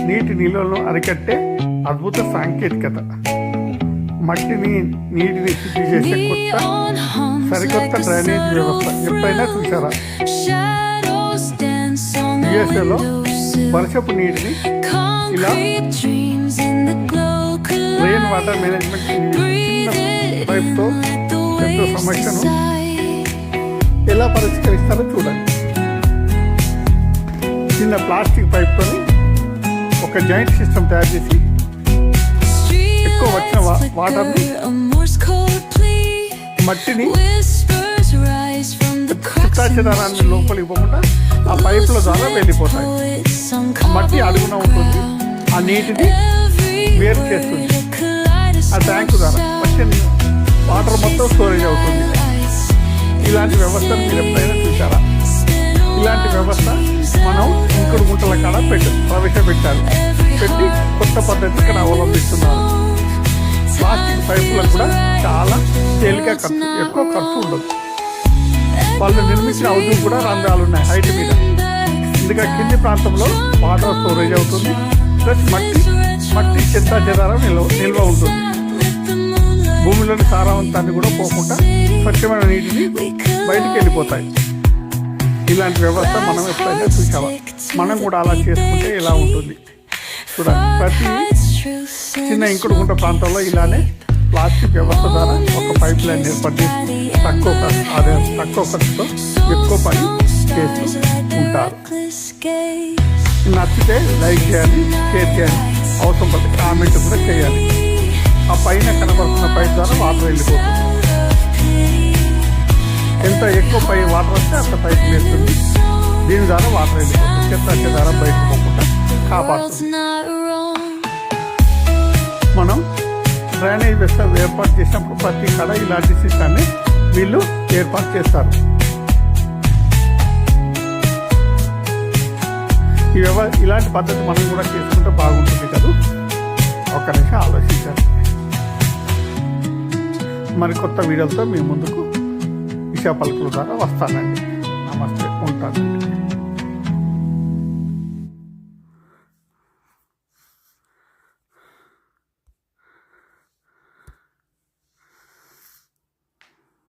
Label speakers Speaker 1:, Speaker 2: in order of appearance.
Speaker 1: నీటి నిల్వలను అరికట్టే అద్భుత సాంకేతికత. మట్టిని నీటిని శుద్ధి చేసే సరికొత్త డ్రైనేజ్ వ్యవస్థ ఎప్పుడైనా చూసారా? యుఎస్ఏలో వర్షపు నీటిని ఇలా రెయిన్ వాటర్ మేనేజ్మెంట్ చిన్న పైప్తో ఎంతో సమస్యను ఎలా పరిష్కరిస్తారో చూడండి. చిన్న ప్లాస్టిక్ పైప్తో ఒక జాయింట్ సిస్టమ్ తయారు చేసి ఎక్కువ వచ్చిన వాటర్ని మట్టిని చిత్తాచిదారాన్ని లోపలికి పోకుండా ఆ పైపుల ద్వారా వెళ్ళిపోతాయి. మట్టి అడుగున ఉంటుంది, ఆ నీటిని వేరు చేస్తుంది. ఆ ట్యాంకు ద్వారా వచ్చే వాటర్ మొత్తం స్టోరేజ్ అవుతుంది. ఇలాంటి వ్యవస్థను మీరు ఎప్పుడైనా చూసారా? ఇలాంటి వ్యవస్థ మనం ఇంకుడు గుంటల కాడ ప్రవేశపెట్టాలి. పెట్టి కొత్త పద్ధతి ఇక్కడ అవలంబిస్తున్నారు. ప్లాస్టిక్ పైపులకు కూడా చాలా తేలిక ఖర్చు, ఎక్కువ ఖర్చు ఉండదు. వాళ్ళు నిర్మించిన హౌజులు కూడా రంధ్రాలు ఉన్నాయి హైట్ మీద. ఎందుకంటే కింది ప్రాంతంలో వాటర్ స్టోరేజ్ అవుతుంది, ప్లస్ మట్టి చెత్త చెదారం నిల్వ ఉంటుంది. భూమిలోని సారవంతాన్ని కూడా పోకుండా స్వచ్ఛమైన నీటిని బయటికి వెళ్ళిపోతాయి. ఇలాంటి వ్యవస్థ మనం ఎప్పుడైనా చూసావా? మనం కూడా అలా చేసుకుంటే ఎలా ఉంటుంది చూడండి. ప్రతి చిన్న ఇంకుడు గుంట ప్రాంతంలో ఇలానే ప్లాస్టిక్ వ్యవస్థ ద్వారా ఒక పైప్ లైన్ ఏర్పడి తక్కువ ఖర్చుతో ఎక్కువ పని చేస్తూ ఉంటారు. నచ్చితే లైక్ చేయాలి, షేర్ చేయాలి, అవసరం పడితే కామెంట్ కూడా చేయాలి. ఆ పైన కనబడుతున్న పైప్ ద్వారా వాటర్ వెళ్ళిపోతుంది. ఎంత ఎక్కువ వాటర్ వస్తే అంత పైప్ వేస్తుంది. దీని ద్వారా వాటర్ వెళ్ళిపోతుంది. చెత్త ద్వారా బయటకు పోకుండా కాపాడుతుంది. మనం డ్రైనేజ్ వ్యవస్థ ఏర్పాటు చేసినప్పుడు ప్రతి కడ ఇలాంటి సిస్టాన్ని వీళ్ళు ఏర్పాటు చేస్తారు. ఇలాంటి పద్ధతి మనం కూడా చేసుకుంటే బాగుంటుంది కదా. ఒక్క నిమిషం ఆలోచించాలి. మరి కొత్త వీడియోలతో మీ ముందుకు విషయ పలుకుల ద్వారా వస్తానండి. నమస్తే, ఉంటాను.